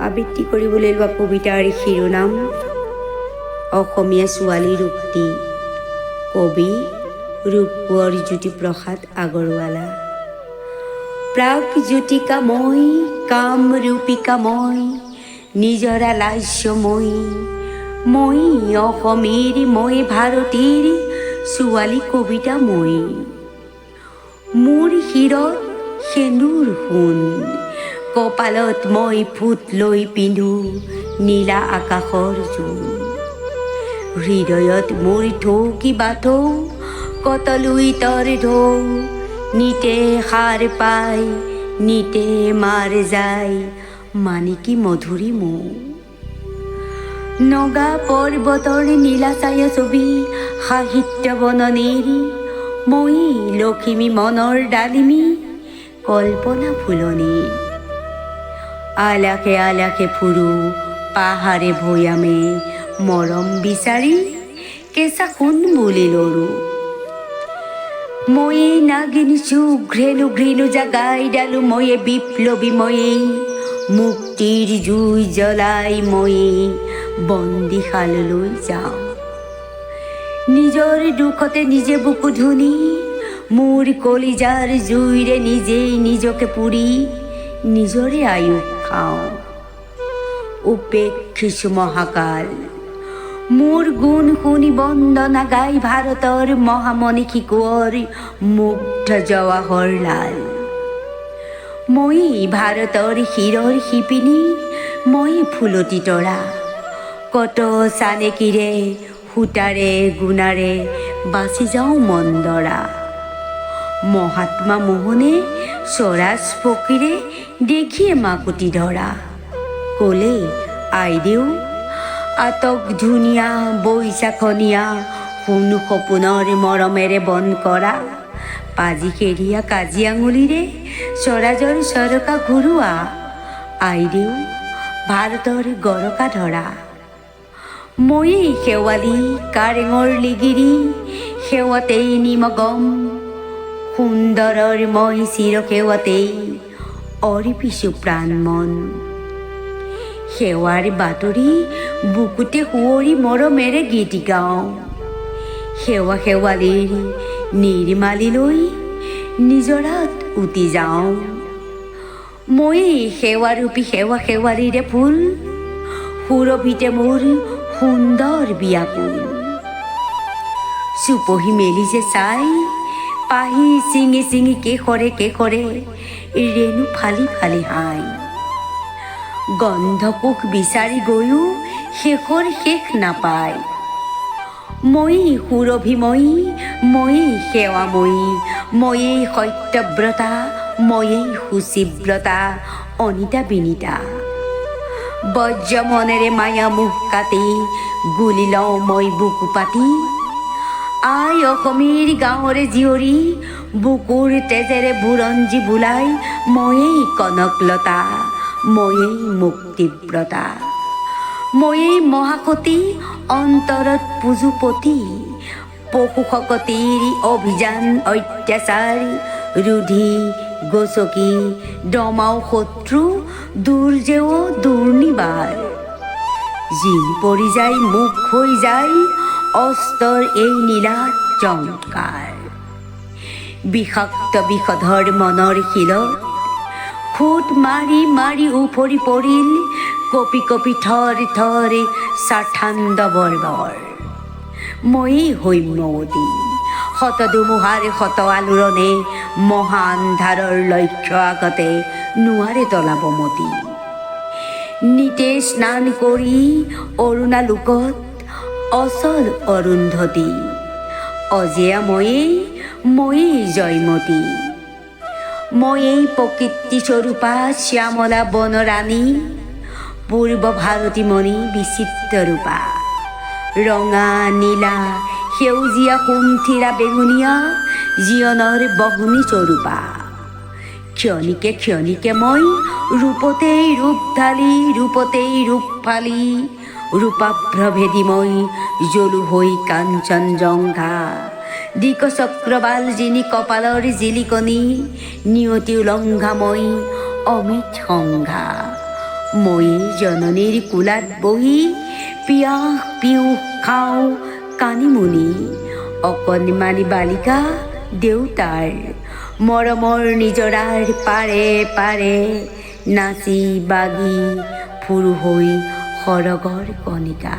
আবৃত্তি কৰিবলৈ লোৱা কবিতাৰ শিৰোনাম অসমীয়া ছোৱালীৰ উক্তি। কবি ৰূপকোঁৱৰ জ্যোতিপ্ৰসাদ আগৰৱালা। প্ৰাগজ্যোতিকাময় কামৰূপিকাময় নিজৰা লাস্যময় মই অসমীৰ মই ভাৰতীৰ ছোৱালী কবিতা মই। মোৰ শিৰত সেন্দুৰ সোণ কপালত মই ফুট লৈ পিন্ধো নীলা আকাশৰ জোন। হৃদয়ত মোৰ ঢৌকি বাথৌ কতলুই তৰ ঢৌ নিতে সাৰ পায় নিতে মাৰ যায় মানিকী মধুৰী মৌ। নগা পৰ্বতৰ নীলা ছায়া ছবি সাহিত্য বননিৰ মই লখিমী মনৰ ডালিমী কল্পনা ফুলনিৰ। আলাসে আলাসে ফুৰো পাহাৰে ভৈয়ামে মৰম বিচাৰি কেঁচা সোণ বুলি লৰো। ময়ে নাগিন ঘ্ৰেণু ঘৃণু জাগাই ডালো ময়ে বিপ্লৱী ময়ে মুক্তিৰ জুই জ্বলাই ময়ে বন্দীশাললৈ যাওঁ। নিজৰ দুখতে নিজে বুকু ধুনি মোৰ কলিজাৰ জুইৰে নিজেই নিজকে পুৰি নিজৰে আয়ুস খাওঁ। উপেক্ষিছো মহাকাল মোৰ গুণ শুনি বন্দনা গাই ভাৰতৰ মহামনীষী কোঁৱৰ মুগ্ধ জৱাহৰলাল। মই ভাৰতৰ শিৰৰ শিপিনী মই ফুলতি তৰা কত চানেকিৰে সূতাৰে গুণাৰে বাচি যাওঁ মন্দৰা। মহাত্মা মোহনে স্বৰাজ ফকীৰে দেখিয়ে মাকুতি ধৰা ক'লে আইদেউ আটক ধুনীয়া বৈশাখনীয়া সোণ সপোনৰ মৰমেৰে বন কৰা পাজি কেৰিয়া কাজি আঙুলিৰে স্বৰাজৰ চৰকা ঘূৰোৱা আইদেউ ভাৰতৰ গৰকা ধৰা। ময়েই শেৱালি কাৰেঙৰ লিগিৰি সেৱাতেই নিমগম সুন্দৰৰ মই চিৰ সেৱাতেই অৰ্পিছো প্ৰাণ মন। সেৱাৰ বাতৰি বুকুতে সুঁৱৰি মৰমেৰে গীত গাওঁ সেৱা শেৱালিৰ নিৰ্মালিলৈ নিজৰাত উটি যাওঁ। ময়েই সেৱাৰূপী সেৱা শেৱালিৰে ফুল সুৰভিতে মোৰ সুন্দৰ বিয়াকুল। চুপহি মেলি যে চাই পাহি চিঙি চিঙি কেশৰে কেশৰে ৰেণু ফালি ফালি হাই। গন্ধপোষ বিচাৰি গৈও শেষৰ শেষ নাপায়। ময়েই সুৰভিময়ী ময়েই সেৱাময়ী ময়েই সত্যব্ৰতা ময়েই সুচিব্ৰতা অনিতা বিনীতা। বজ্ৰ মনেৰে মায়া মুখ কাটি গুলি লওঁ মই বুকু পাতি আই অসমীৰ গাঁৱৰে জীয়ৰী বুকুৰ তেজেৰে বুৰঞ্জী বোলাই ময়েই কনকলতা ময়েই মুক্তিব্ৰতা। ময়েই মহাসতী অন্তৰত পুজুপতি পশুশকতিৰ অভিযান অত্যাচাৰ ৰুধি গচকি দমাও শত্ৰু দুৰ্জেয় দুৰ্নিবাৰ। জিন পৰি যায় মুখ হৈ যায় অস্ত্ৰৰ এই নীলা চমৎকাৰ। বিষাক্ত বিষধৰ মনৰ শিলত খুট মাৰি মাৰি উফৰি পৰিল কপি কপি থৰ থৰ স্বাৰ্থান্ধ বৰ্বৰ। ময়েই হৈমৱতী শত ধুমুহাৰ শত আলোড়নে মহা আন্ধাৰৰ লক্ষ্য আগতে নোৱাৰে তলাব মতি। নিতে স্নান কৰি অৰুণালোকত অচল অৰুন্ধতী অজেয়া ময়েই ময়েই জয়মতী। ময়েই প্ৰকৃতি স্বৰূপা শ্যামলা বনৰাণী পূৰ্ব ভাৰতী মণি বিচিত্ৰ ৰূপা। ৰঙা নীলা সেউজীয়া সুমথিৰা বেঙুনীয়া জীৱনৰ বহনী স্বৰূপা। ক্ষণিকে ক্ষণিকে মই ৰূপতেই ৰূপ ঢালি ৰূপতেই ৰূপ ফালি ৰূপাভ্ৰভেদী মই জ্বলো হৈ কাঞ্চনজংঘা। দিক চক্ৰবাল যিনি কপালৰ জিলিকনি নিয়তি উলংঘা মই অমিত সংঘা। মই জননীৰ কোলাত বহি পিয়াহ পিউহ খাওঁ কানিমুনি অকণমানি বালিকা দেউতাৰ মৰমৰ নিজৰাৰ পাৰে পাৰে নাচি বাগি ফুৰু হৈ সৰগৰ কণিকা।